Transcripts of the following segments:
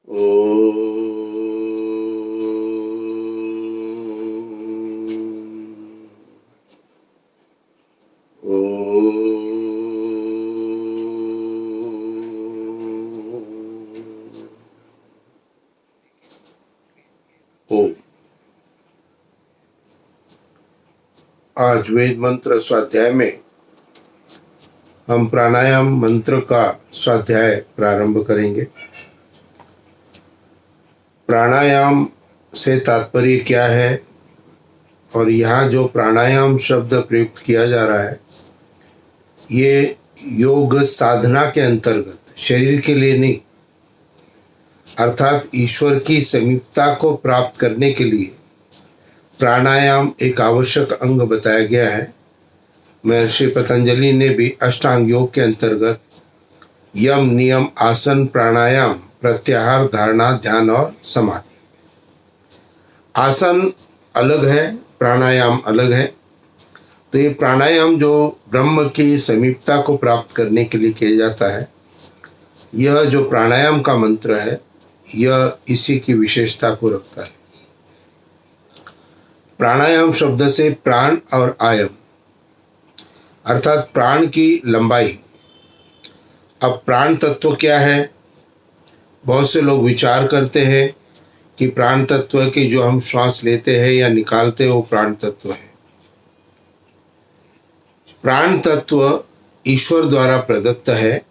ओ आज वेद मंत्र स्वाध्याय में हम प्राणायाम मंत्र का स्वाध्याय प्रारंभ करेंगे। प्राणायाम से तात्पर्य क्या है और यहाँ जो प्राणायाम शब्द प्रयुक्त किया जा रहा है ये योग साधना के अंतर्गत, शरीर के लिए नहीं, अर्थात ईश्वर की समीपता को प्राप्त करने के लिए प्राणायाम एक आवश्यक अंग बताया गया है। महर्षि पतंजलि ने भी अष्टांग योग के अंतर्गत यम, नियम, आसन, प्राणायाम, प्रत्याहार, धारणा, ध्यान और समाधि, आसन अलग है, प्राणायाम अलग है। तो ये प्राणायाम जो ब्रह्म की समीपता को प्राप्त करने के लिए किया जाता है, यह जो प्राणायाम का मंत्र है यह इसी की विशेषता को रखता है। प्राणायाम शब्द से प्राण और आयम अर्थात प्राण की लंबाई। अब प्राण तत्व क्या है? बहुत से लोग विचार करते हैं कि प्राण तत्व की जो हम श्वास लेते हैं या निकालते हैं वो प्राण तत्व है। प्राण तत्व ईश्वर द्वारा प्रदत्त है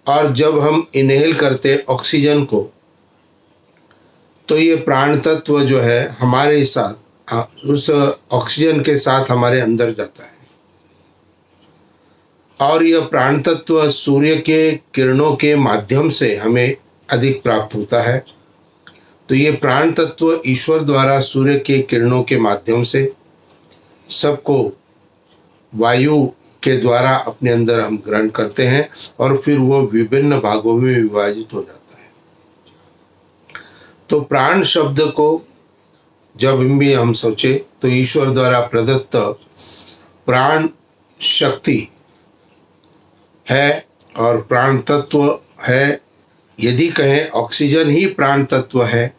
और जब हम इनहेल करते ऑक्सीजन को तो ये प्राण तत्व जो है हमारे साथ, उस ऑक्सीजन के साथ हमारे अंदर जाता है और यह प्राण तत्व सूर्य के किरणों के माध्यम से हमें अधिक प्राप्त होता है। तो ये प्राण तत्व ईश्वर द्वारा सूर्य के किरणों के माध्यम से सबको वायु के द्वारा अपने अंदर हम ग्रहण करते हैं और फिर वो विभिन्न भागों में विभाजित हो जाता है। तो प्राण शब्द को जब भी हम सोचे तो ईश्वर द्वारा प्रदत्त प्राण शक्ति है और प्राण तत्व है। यदि कहें ऑक्सीजन ही प्राण तत्व है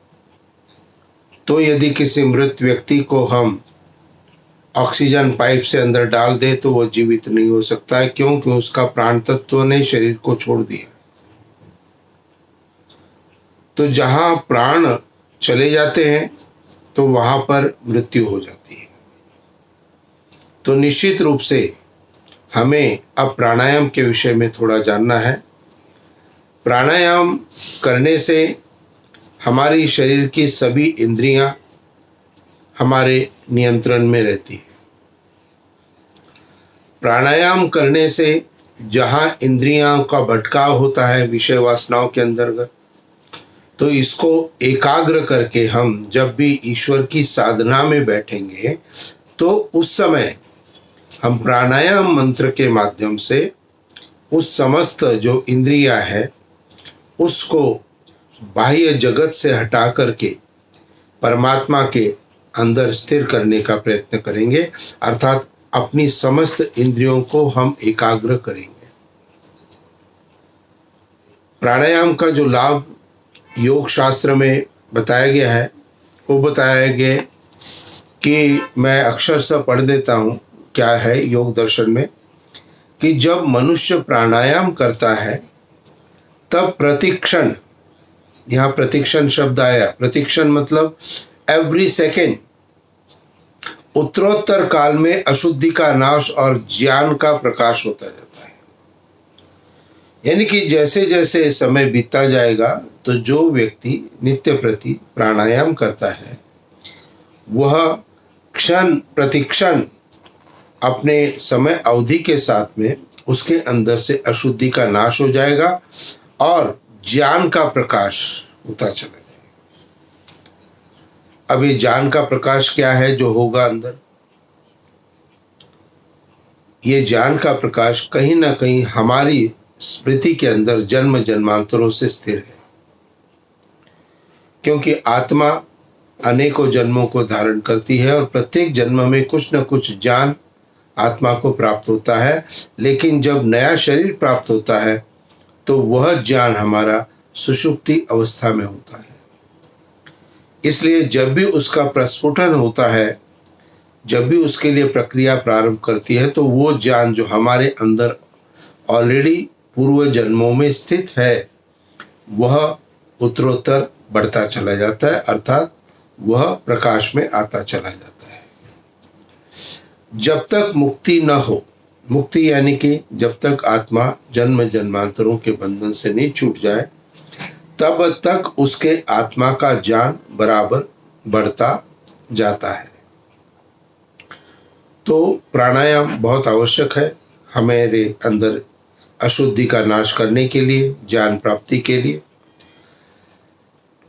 तो यदि किसी मृत व्यक्ति को हम ऑक्सीजन पाइप से अंदर डाल दे तो वो जीवित नहीं हो सकता है, क्योंकि उसका प्राण तत्व ने शरीर को छोड़ दिया। तो जहाँ प्राण चले जाते हैं तो वहाँ पर मृत्यु हो जाती है। तो निश्चित रूप से हमें अब प्राणायाम के विषय में थोड़ा जानना है। प्राणायाम करने से हमारी शरीर की सभी इंद्रियां हमारे नियंत्रण में रहती है। प्राणायाम करने से जहाँ इंद्रियों का भटकाव होता है विषय वासनाओं के अंतर्गत, तो इसको एकाग्र करके हम जब भी ईश्वर की साधना में बैठेंगे तो उस समय हम प्राणायाम मंत्र के माध्यम से उस समस्त जो इंद्रियां है उसको बाह्य जगत से हटा करके परमात्मा के अंदर स्थिर करने का प्रयत्न करेंगे, अर्थात अपनी समस्त इंद्रियों को हम एकाग्र करेंगे। प्राणायाम का जो लाभ योग शास्त्र में बताया गया है वो बताया गया कि मैं अक्षरशः पढ़ देता हूँ क्या है योग दर्शन में, कि जब मनुष्य प्राणायाम करता है तब प्रतिक्षण, यहाँ प्रतिक्षण शब्द आया, प्रतिक्षण मतलब एवरी सेकेंड, उत्तरोत्तर काल में अशुद्धि का नाश और ज्ञान का प्रकाश होता जाता है। यानी कि जैसे जैसे समय बीतता जाएगा तो जो व्यक्ति नित्य प्रति प्राणायाम करता है वह क्षण प्रतिक्षण अपने समय अवधि के साथ में उसके अंदर से अशुद्धि का नाश हो जाएगा और ज्ञान का प्रकाश होता चला जाएगा। अब ये ज्ञान का प्रकाश क्या है जो होगा अंदर? ये ज्ञान का प्रकाश कहीं ना कहीं हमारी स्मृति के अंदर जन्म जन्मांतरों से स्थिर है, क्योंकि आत्मा अनेकों जन्मों को धारण करती है और प्रत्येक जन्म में कुछ न कुछ ज्ञान आत्मा को प्राप्त होता है। लेकिन जब नया शरीर प्राप्त होता है तो वह ज्ञान हमारा सुषुप्ति अवस्था में होता है। इसलिए जब भी उसका प्रस्फुटन होता है, जब भी उसके लिए प्रक्रिया प्रारंभ करती है, तो वो ज्ञान जो हमारे अंदर ऑलरेडी पूर्व जन्मों में स्थित है वह उत्तरोत्तर बढ़ता चला जाता है, अर्थात वह प्रकाश में आता चला जाता है। जब तक मुक्ति न हो, मुक्ति यानी कि जब तक आत्मा जन्म जन्मांतरों के बंधन से नहीं छूट जाए, तब तक उसके आत्मा का ज्ञान बराबर बढ़ता जाता है। तो प्राणायाम बहुत आवश्यक है हमारे अंदर अशुद्धि का नाश करने के लिए, ज्ञान प्राप्ति के लिए।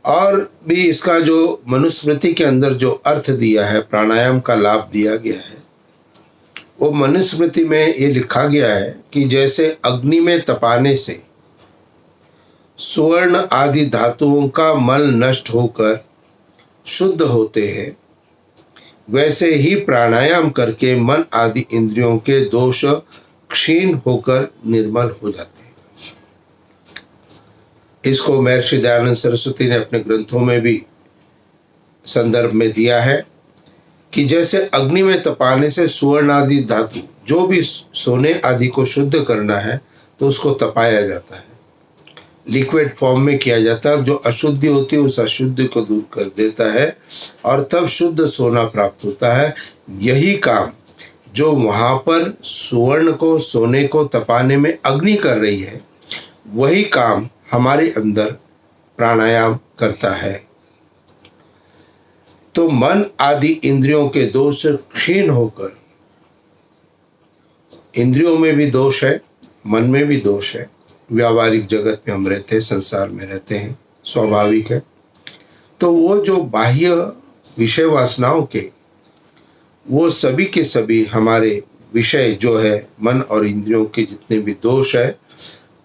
और भी इसका जो मनुस्मृति के अंदर जो अर्थ दिया है, प्राणायाम का लाभ दिया गया है, वो मनुस्मृति में ये लिखा गया है कि जैसे अग्नि में तपाने से स्वर्ण आदि धातुओं का मल नष्ट होकर शुद्ध होते हैं, वैसे ही प्राणायाम करके मन आदि इंद्रियों के दोष क्षीण होकर निर्मल हो जाते हैं। इसको महर्षि दयानंद सरस्वती ने अपने ग्रंथों में भी संदर्भ में दिया है कि जैसे अग्नि में तपाने से सुवर्ण आदि धातु, जो भी सोने आदि को शुद्ध करना है तो उसको तपाया जाता है, लिक्विड फॉर्म में किया जाता है, जो अशुद्धि होती है उस अशुद्धि को दूर कर देता है और तब शुद्ध सोना प्राप्त होता है। यही काम जो वहाँ पर सुवर्ण को, सोने को तपाने में अग्नि कर रही है, वही काम हमारे अंदर प्राणायाम करता है। तो मन आदि इंद्रियों के दोष क्षीण होकर, इंद्रियों में भी दोष है, मन में भी दोष है, व्यावहारिक जगत में हम रहते हैं, संसार में रहते हैं, स्वाभाविक है। तो वो जो बाह्य विषय वासनाओं के, वो सभी के सभी हमारे विषय जो है मन और इंद्रियों के जितने भी दोष है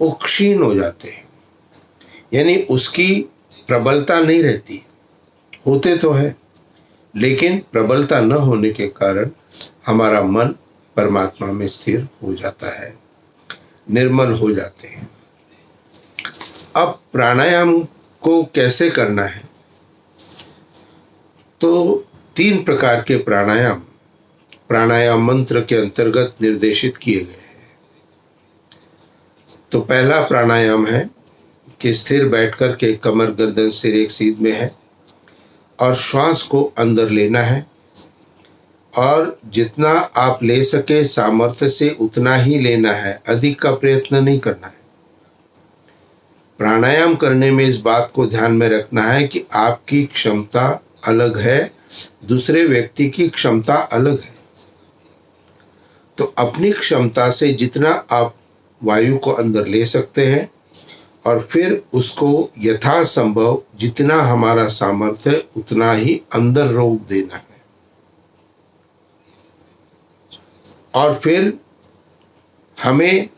वो क्षीण हो जाते हैं, यानी उसकी प्रबलता नहीं रहती। होते तो है लेकिन प्रबलता न होने के कारण हमारा मन परमात्मा में स्थिर हो जाता है, निर्मल हो जाते हैं। अब प्राणायाम को कैसे करना है, तो 3 प्रकार के प्राणायाम मंत्र के अंतर्गत निर्देशित किए गए हैं। तो पहला प्राणायाम है कि स्थिर बैठकर के कमर गर्दन सिर एक सीध में है और श्वास को अंदर लेना है और जितना आप ले सके सामर्थ्य से उतना ही लेना है, अधिक का प्रयत्न नहीं करना है। प्राणायाम करने में इस बात को ध्यान में रखना है कि आपकी क्षमता अलग है, दूसरे व्यक्ति की क्षमता अलग है। तो अपनी क्षमता से जितना आप वायु को अंदर ले सकते हैं और फिर उसको यथासंभव जितना हमारा सामर्थ्य उतना ही अंदर रोक देना है और फिर हमें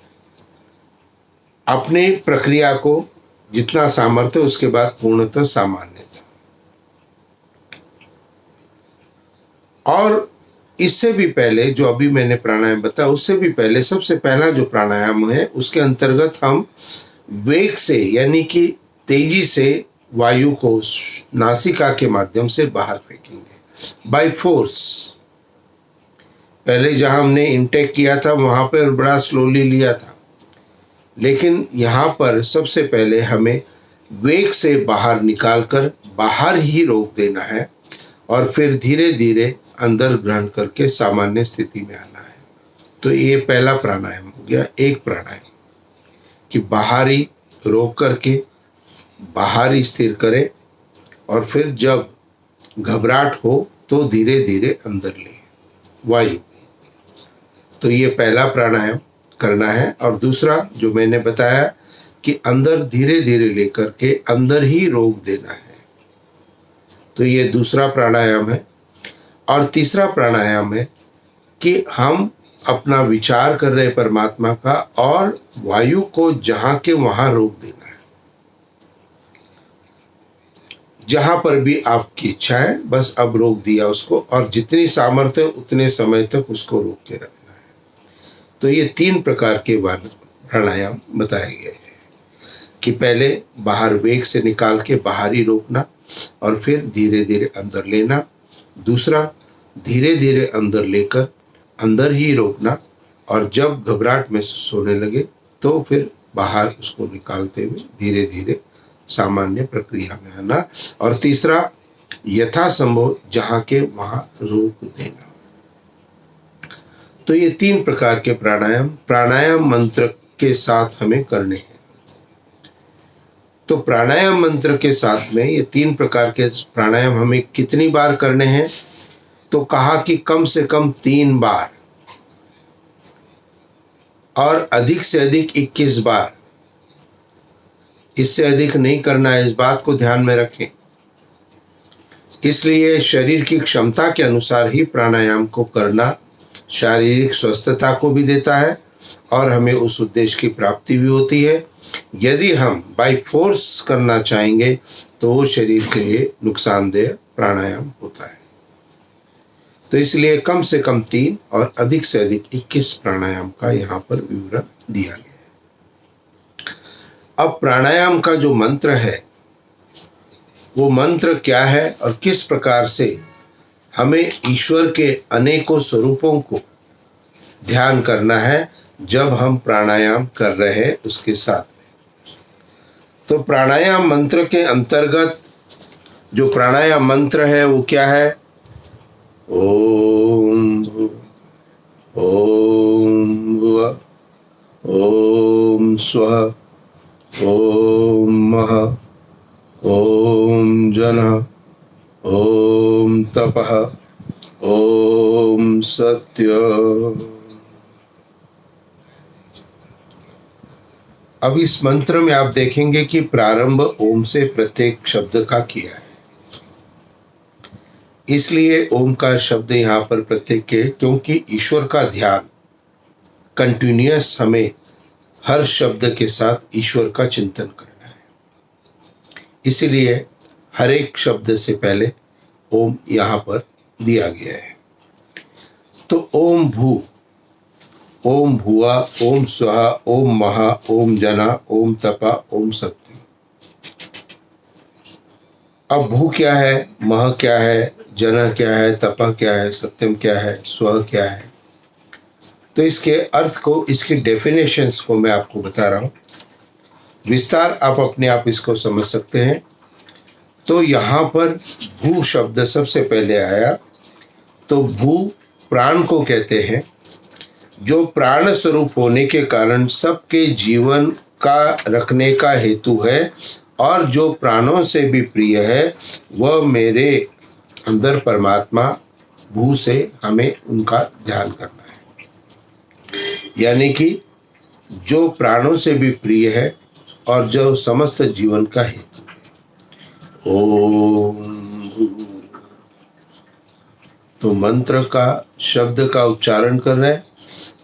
अपनी प्रक्रिया को जितना सामर्थ्य उसके बाद पूर्णतः सामान्यता। और इससे भी पहले जो अभी मैंने प्राणायाम बताया, उससे भी पहले सबसे पहला जो प्राणायाम है उसके अंतर्गत हम वेग से यानी कि तेजी से वायु को नासिका के माध्यम से बाहर फेंकेंगे बाय फोर्स। पहले जहां हमने इनटेक किया था वहां पर बड़ा स्लोली लिया था, लेकिन यहाँ पर सबसे पहले हमें वेग से बाहर निकालकर बाहर ही रोक देना है और फिर धीरे धीरे अंदर ग्रहण करके सामान्य स्थिति में आना है। तो ये पहला प्राणायाम हो गया, एक प्राणायाम कि बाहरी रोक करके बाहरी स्थिर करें और फिर जब घबराहट हो तो धीरे धीरे अंदर ले वायु। तो ये पहला प्राणायाम करना है। और दूसरा जो मैंने बताया कि अंदर धीरे धीरे लेकर के अंदर ही रोक देना है, तो ये दूसरा प्राणायाम है। और तीसरा प्राणायाम है कि हम अपना विचार कर रहे परमात्मा का और वायु को जहां के वहां रोक देना है। जहां पर भी आपकी इच्छा है बस अब रोक दिया उसको और जितनी सामर्थ्य उतने समय तक उसको रोक के रखना है। तो ये 3 प्रकार के प्राणायाम बताए गए हैं। कि पहले बाहर वेग से निकाल के बाहर ही रोकना और फिर धीरे धीरे अंदर लेना। दूसरा, धीरे धीरे अंदर लेकर अंदर ही रोकना और जब घबराहट में सोने लगे तो फिर बाहर उसको निकालते हुए धीरे धीरे सामान्य प्रक्रिया में आना। और तीसरा, यथासंभव जहाँ के वहाँ रोक देना। तो ये 3 प्रकार के प्राणायाम मंत्र के साथ हमें करने हैं। तो प्राणायाम मंत्र के साथ में ये 3 प्रकार के प्राणायाम हमें कितनी बार करने हैं? तो कहा कि कम से कम 3 बार और अधिक से अधिक 21 बार। इससे अधिक नहीं करना है, इस बात को ध्यान में रखें। इसलिए शरीर की क्षमता के अनुसार ही प्राणायाम को करना शारीरिक स्वस्थता को भी देता है और हमें उस उद्देश्य की प्राप्ति भी होती है। यदि हम बाय फोर्स करना चाहेंगे तो वो शरीर के लिए नुकसानदेह प्राणायाम होता है। तो इसलिए कम से कम 3 और अधिक से अधिक 21 प्राणायाम का यहाँ पर विवरण दिया गया है। अब प्राणायाम का जो मंत्र है वो मंत्र क्या है और किस प्रकार से हमें ईश्वर के अनेकों स्वरूपों को ध्यान करना है जब हम प्राणायाम कर रहे हैं उसके साथ में। तो प्राणायाम मंत्र के अंतर्गत जो प्राणायाम मंत्र है वो क्या है? ओम ओम भुवः ओम स्वः ओम महः ओम जनः ओम तपः ओम सत्य। अब इस मंत्र में आप देखेंगे कि प्रारंभ ओम से प्रत्येक शब्द का किया है, इसलिए ओम का शब्द यहाँ पर प्रत्येक के, क्योंकि ईश्वर का ध्यान कंटिन्यूअस हमें हर शब्द के साथ ईश्वर का चिंतन करना है। इसीलिए हर एक शब्द से पहले ओम यहाँ पर दिया गया है। तो ओम भू, ओम भुवा, ओम स्वाहा, ओम महा, ओम जना, ओम तपा, ओम सत्य। अब भू क्या है, मह क्या है, जना क्या है, तपा क्या है, सत्यम क्या है, स्व क्या है? तो इसके अर्थ को, इसकी डेफिनेशंस को मैं आपको बता रहा हूँ, विस्तार आप अपने आप इसको समझ सकते हैं। तो यहाँ पर भू शब्द सबसे पहले आया। तो भू प्राण को कहते हैं, जो प्राण स्वरूप होने के कारण सबके जीवन का रखने का हेतु है और जो प्राणों से भी प्रिय है, वह मेरे अंदर परमात्मा भू से हमें उनका ध्यान करना है। यानी कि जो प्राणों से भी प्रिय है और जो समस्त जीवन का हेतु है। ओम। तो मंत्र का शब्द का उच्चारण कर रहे हैं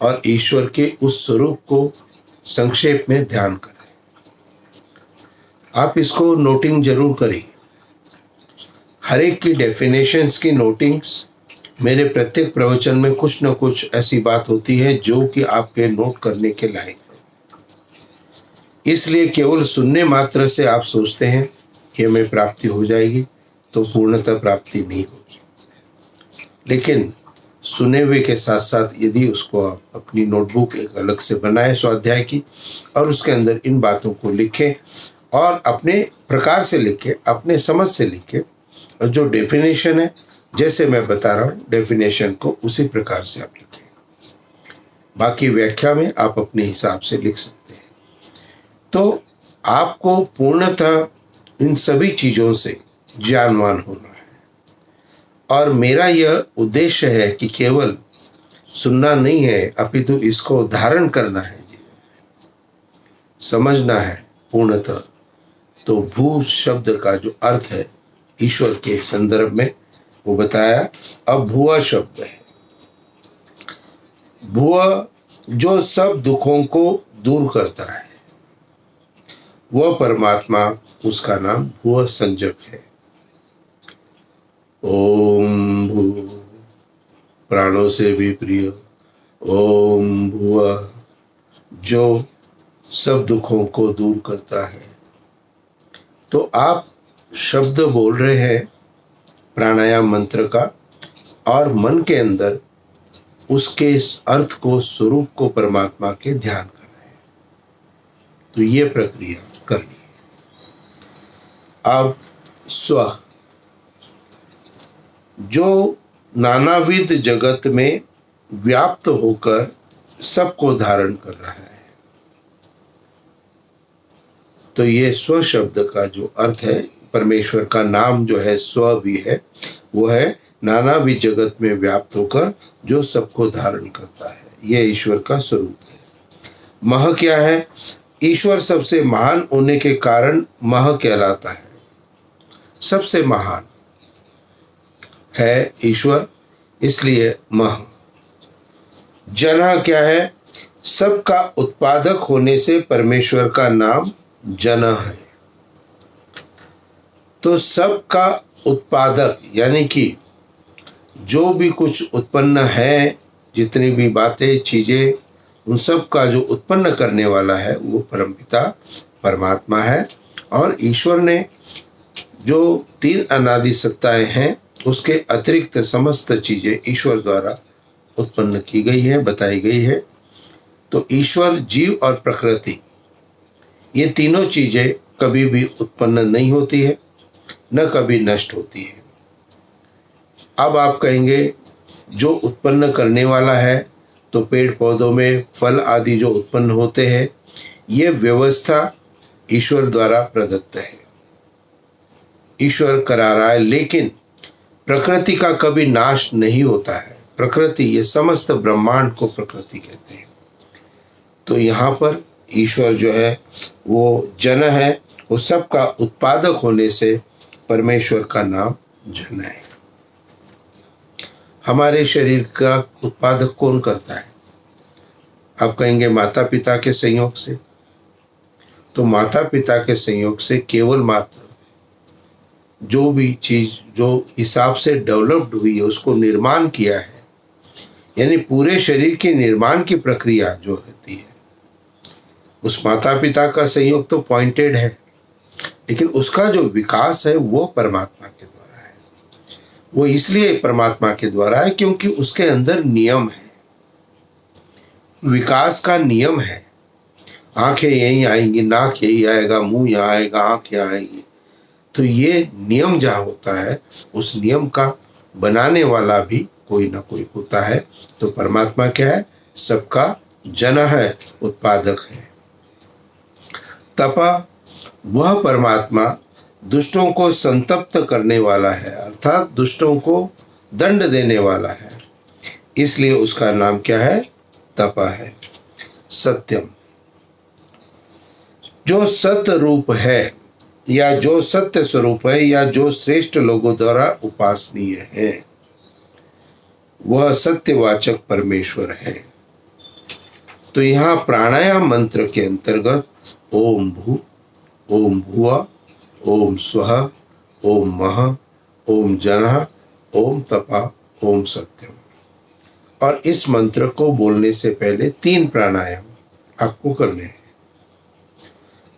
और ईश्वर के उस स्वरूप को संक्षेप में ध्यान करें। आप इसको नोटिंग जरूर करें। हर एक की डेफिनेशंस की नोटिंग्स, मेरे प्रत्येक प्रवचन में कुछ न कुछ ऐसी बात होती है जो कि आपके नोट करने के लायक है। इसलिए केवल सुनने मात्र से आप सोचते हैं कि हमें प्राप्ति हो जाएगी, तो पूर्णतः प्राप्ति नहीं होगी। लेकिन सुने हुए के साथ साथ यदि उसको आप अपनी नोटबुक एक अलग से बनाए स्वाध्याय की और उसके अंदर इन बातों को लिखें और अपने प्रकार से लिखें, अपने समझ से लिखें, और जो डेफिनेशन है जैसे मैं बता रहा हूँ डेफिनेशन को उसी प्रकार से आप लिखें। बाकी व्याख्या में आप अपने हिसाब से लिख सकते हैं। तो आपको पूर्णतः इन सभी चीज़ों से ज्ञानवान होना है और मेरा यह उद्देश्य है कि केवल सुनना नहीं है, अपितु इसको धारण करना है, समझना है पूर्णतः। तो भू शब्द का जो अर्थ है ईश्वर के संदर्भ में वो बताया। अब भुआ शब्द है, भुआ जो सब दुखों को दूर करता है, वह परमात्मा, उसका नाम भुआ संजक है। ओम भू, प्राणों से भी प्रिय। ओम भुआ, जो सब दुखों को दूर करता है। तो आप शब्द बोल रहे हैं प्राणायाम मंत्र का और मन के अंदर उसके अर्थ को, स्वरूप को, परमात्मा के ध्यान कर रहे हैं। तो ये प्रक्रिया करनी है। अब स्व, जो नानाविध जगत में व्याप्त होकर सबको धारण कर रहा है। तो ये स्व शब्द का जो अर्थ है, परमेश्वर का नाम जो है स्व भी है, वो है नानाविध जगत में व्याप्त होकर जो सबको धारण करता है। ये ईश्वर का स्वरूप है। मह क्या है? ईश्वर सबसे महान होने के कारण मह कहलाता है। सबसे महान है ईश्वर, इसलिए मह। जन क्या है? सबका उत्पादक होने से परमेश्वर का नाम जन है। तो सबका उत्पादक यानी कि जो भी कुछ उत्पन्न है, जितनी भी बातें, चीजें, उन सब का जो उत्पन्न करने वाला है वो परमपिता परमात्मा है। और ईश्वर ने जो तीन अनादि सत्ताएं हैं, उसके अतिरिक्त समस्त चीजें ईश्वर द्वारा उत्पन्न की गई है, बताई गई है। तो ईश्वर, जीव और प्रकृति, ये तीनों चीजें कभी भी उत्पन्न नहीं होती है, न कभी नष्ट होती है। अब आप कहेंगे जो उत्पन्न करने वाला है, तो पेड़ पौधों में फल आदि जो उत्पन्न होते हैं, ये व्यवस्था ईश्वर द्वारा प्रदत्त है, ईश्वर करा रहा है। लेकिन प्रकृति का कभी नाश नहीं होता है। प्रकृति, ये समस्त ब्रह्मांड को प्रकृति कहते हैं। तो यहाँ पर ईश्वर जो है वो जन है, वो सबका उत्पादक होने से परमेश्वर का नाम जन है। हमारे शरीर का उत्पादक कौन करता है? आप कहेंगे माता पिता के संयोग से। तो माता पिता के संयोग से केवल मात्र जो भी चीज जो हिसाब से डेवलप्ड हुई है, उसको निर्माण किया है, यानी पूरे शरीर के निर्माण की प्रक्रिया जो रहती है, उस माता पिता का संयोग तो पॉइंटेड है, लेकिन उसका जो विकास है वो परमात्मा के द्वारा है। वो इसलिए परमात्मा के द्वारा है क्योंकि उसके अंदर नियम है, विकास का नियम है। आंखें यहीं आएंगी, नाक यही आएगा, मुंह यहाँ आएगा, आंख यहाँ आएगी। तो ये नियम जहाँ होता है, उस नियम का बनाने वाला भी कोई ना कोई होता है। तो परमात्मा क्या है? सबका जन है, उत्पादक है। तपा, वह परमात्मा दुष्टों को संतप्त करने वाला है, अर्थात दुष्टों को दंड देने वाला है, इसलिए उसका नाम क्या है? तपा है। सत्यम, जो सत्य रूप है या जो सत्य स्वरूप है या जो श्रेष्ठ लोगों द्वारा उपासनीय है, वह सत्यवाचक परमेश्वर है। तो यहाँ प्राणायाम मंत्र के अंतर्गत ओम भू, ओम भुवा, ओम स्वः, ओम मह, ओम जनः, ओम तपा, ओम सत्यम, और इस मंत्र को बोलने से पहले 3 प्राणायाम आपको करने हैं,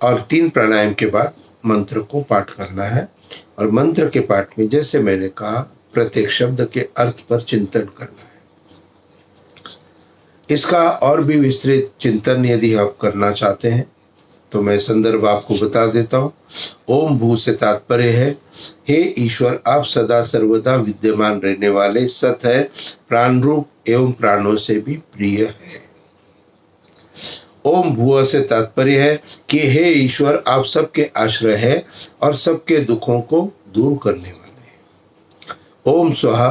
और 3 प्राणायाम के बाद मंत्र को पाठ करना है। और मंत्र के पाठ में, जैसे मैंने कहा, प्रत्येक शब्द के अर्थ पर चिंतन करना है। इसका और भी विस्तृत चिंतन यदि आप करना चाहते हैं तो मैं संदर्भ आपको बता देता हूँ। ओम भू से तात्पर्य है, हे ईश्वर, आप सदा सर्वदा विद्यमान रहने वाले सत है, प्राण रूप एवं प्राणों से भी प्रिय है। ओम भुव से तात्पर्य है कि हे ईश्वर, आप सबके आश्रय है और सबके दुखों को दूर करने वाले हैं। ओम स्वहा,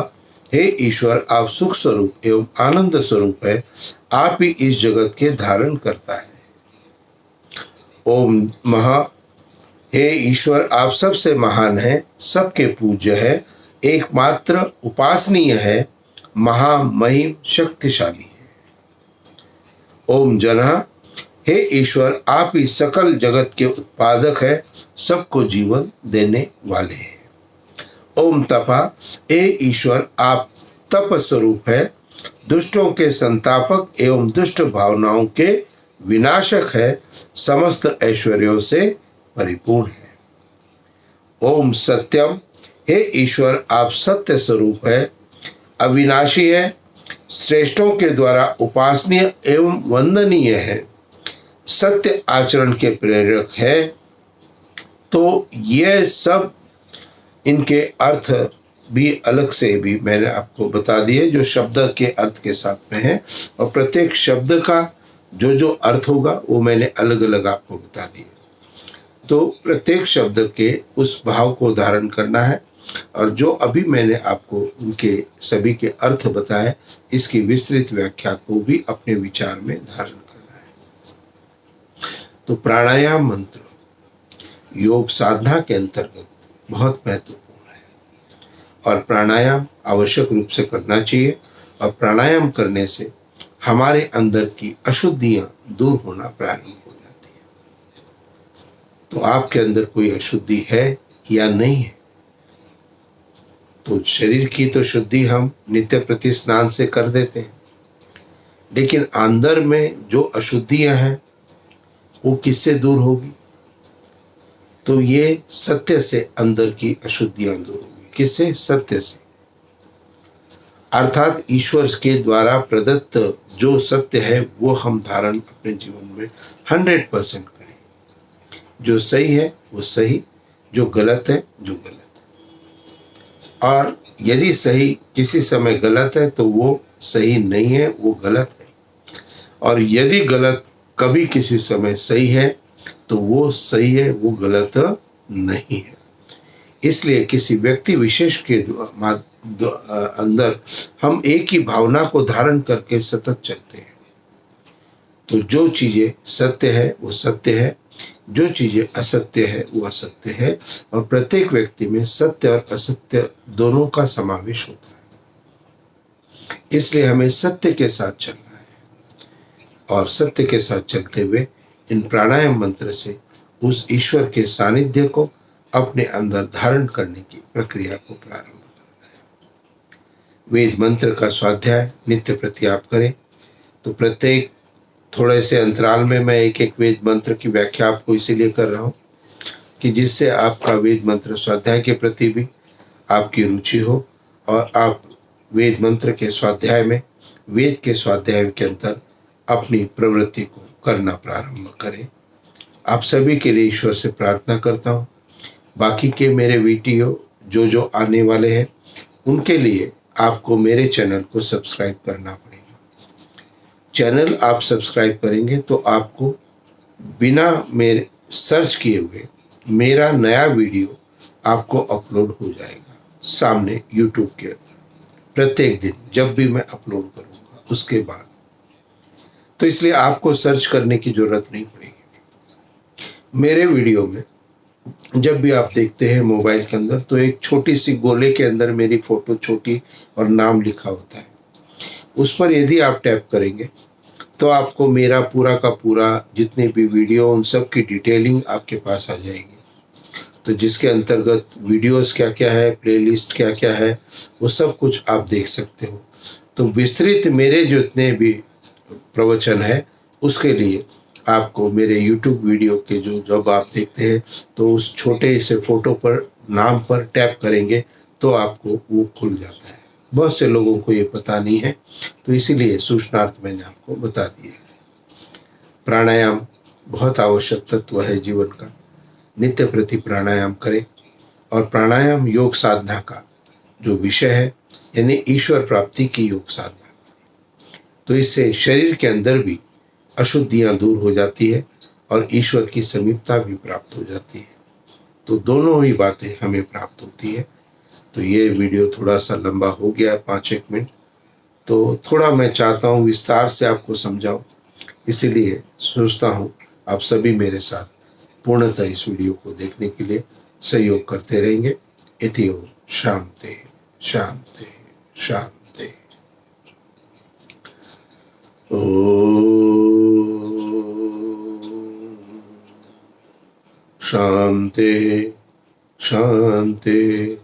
हे ईश्वर, आप सुख स्वरूप एवं आनंद स्वरूप है, आप ही इस जगत के धारण करता है। ओम महा, हे ईश्वर, आप सबसे महान है, सबके पूज्य है, एकमात्र उपासनीय है, महामहिम शक्तिशाली है। ओम जनः, हे ईश्वर, आप ही सकल जगत के उत्पादक है, सबको जीवन देने वाले हैं। ओम तपा, हे ईश्वर, आप तप स्वरूप है, दुष्टों के संतापक एवं दुष्ट भावनाओं के विनाशक है, समस्त ऐश्वर्यों से परिपूर्ण है। ओम सत्यम, हे ईश्वर आप सत्य स्वरूप है, अविनाशी है, श्रेष्ठों के द्वारा उपासनीय एवं वंदनीय है, सत्य आचरण के प्रेरक है। तो ये सब इनके अर्थ भी अलग से भी मैंने आपको बता दिए, जो शब्द के अर्थ के साथ में है, और प्रत्येक शब्द का जो जो अर्थ होगा वो मैंने अलग अलग आपको बता दिए। तो प्रत्येक शब्द के उस भाव को धारण करना है, और जो अभी मैंने आपको उनके सभी के अर्थ बताए, इसकी विस्तृत व्याख्या को भी अपने विचार में धारण करना है। तो प्राणायाम मंत्र योग साधना के अंतर्गत बहुत महत्वपूर्ण है, और प्राणायाम आवश्यक रूप से करना चाहिए, और प्राणायाम करने से हमारे अंदर की अशुद्धियां दूर होना प्रारंभ हो जाती है। तो आपके अंदर कोई अशुद्धि है या नहीं है? तो शरीर की तो शुद्धि हम नित्य प्रति स्नान से कर देते हैं, लेकिन अंदर में जो अशुद्धियां हैं वो किससे दूर होगी? तो ये सत्य से अंदर की अशुद्धियां दूर होगी। किससे? सत्य से, अर्थात ईश्वर के द्वारा प्रदत्त जो सत्य है वो हम धारण अपने जीवन में 100% करें। जो सही है वो सही, जो गलत है जो गलत है। और यदि सही किसी समय गलत है तो वो सही नहीं है, वो गलत है। और यदि गलत कभी किसी समय सही है तो वो सही है, वो गलत नहीं है। इसलिए किसी व्यक्ति विशेष के अंदर हम एक ही भावना को धारण करके सतत चलते हैं। तो जो चीजें सत्य है वो सत्य है, जो चीजें असत्य है वो असत्य है, और प्रत्येक व्यक्ति में सत्य और असत्य दोनों का समावेश होता है। इसलिए हमें सत्य के साथ चलना है, और सत्य के साथ चलते हुए इन प्राणायाम मंत्र से उस ईश्वर के सानिध्य को अपने अंदर धारण करने की प्रक्रिया को प्रारंभ करना है। वेद मंत्र का स्वाध्याय नित्य प्रति आप करें। तो प्रत्येक थोड़े से अंतराल में मैं एक एक वेद मंत्र की व्याख्या आपको इसीलिए कर रहा हूँ कि जिससे आपका वेद मंत्र स्वाध्याय के प्रति भी आपकी रुचि हो, और आप वेद मंत्र के स्वाध्याय में, वेद के स्वाध्याय के अंतर अपनी प्रवृत्ति को करना प्रारंभ करें। आप सभी के लिए ईश्वर से प्रार्थना करता हूँ। बाकी के मेरे वीडियो जो जो आने वाले हैं उनके लिए आपको मेरे चैनल को सब्सक्राइब करना पड़ेगा। चैनल आप सब्सक्राइब करेंगे तो आपको बिना मेरे सर्च किए हुए मेरा नया वीडियो आपको अपलोड हो जाएगा सामने यूट्यूब के अंदर प्रत्येक दिन, जब भी मैं अपलोड करूँगा उसके बाद। तो इसलिए आपको सर्च करने की जरूरत नहीं पड़ेगी। मेरे वीडियो में जब भी आप देखते हैं मोबाइल के अंदर, तो एक छोटी सी गोले के अंदर मेरी फोटो छोटी और नाम लिखा होता है। उस पर यदि आप टैप करेंगे तो आपको मेरा पूरा का पूरा जितने भी वीडियो उन सब की डिटेलिंग आपके पास आ जाएगी। तो जिसके अंतर्गत वीडियोस क्या क्या है, प्लेलिस्ट क्या क्या है, वो सब कुछ आप देख सकते हो। तो विस्तृत मेरे जितने भी प्रवचन है उसके लिए आपको मेरे YouTube वीडियो के जो जब आप देखते हैं तो उस छोटे से फोटो पर नाम पर टैप करेंगे तो आपको वो खुल जाता है। बहुत से लोगों को ये पता नहीं है, तो इसीलिए सूचनार्थ मैंने आपको बता दिया है। प्राणायाम बहुत आवश्यक तत्व है जीवन का। नित्य प्रति प्राणायाम करें, और प्राणायाम योग साधना का जो विषय है यानी ईश्वर प्राप्ति की योग साधना। तो इससे शरीर के अंदर भी अशुद्धियां दूर हो जाती है और ईश्वर की समीपता भी प्राप्त हो जाती है। तो दोनों ही बातें हमें प्राप्त होती है। तो ये वीडियो थोड़ा सा लंबा हो गया, 5-1 मिनट, तो थोड़ा मैं चाहता हूँ विस्तार से आपको समझाऊं, इसीलिए सोचता हूँ आप सभी मेरे साथ पूर्णतः इस वीडियो को देखने के लिए सहयोग करते रहेंगे। इति ओम शांति शांति शांति। शांति शांति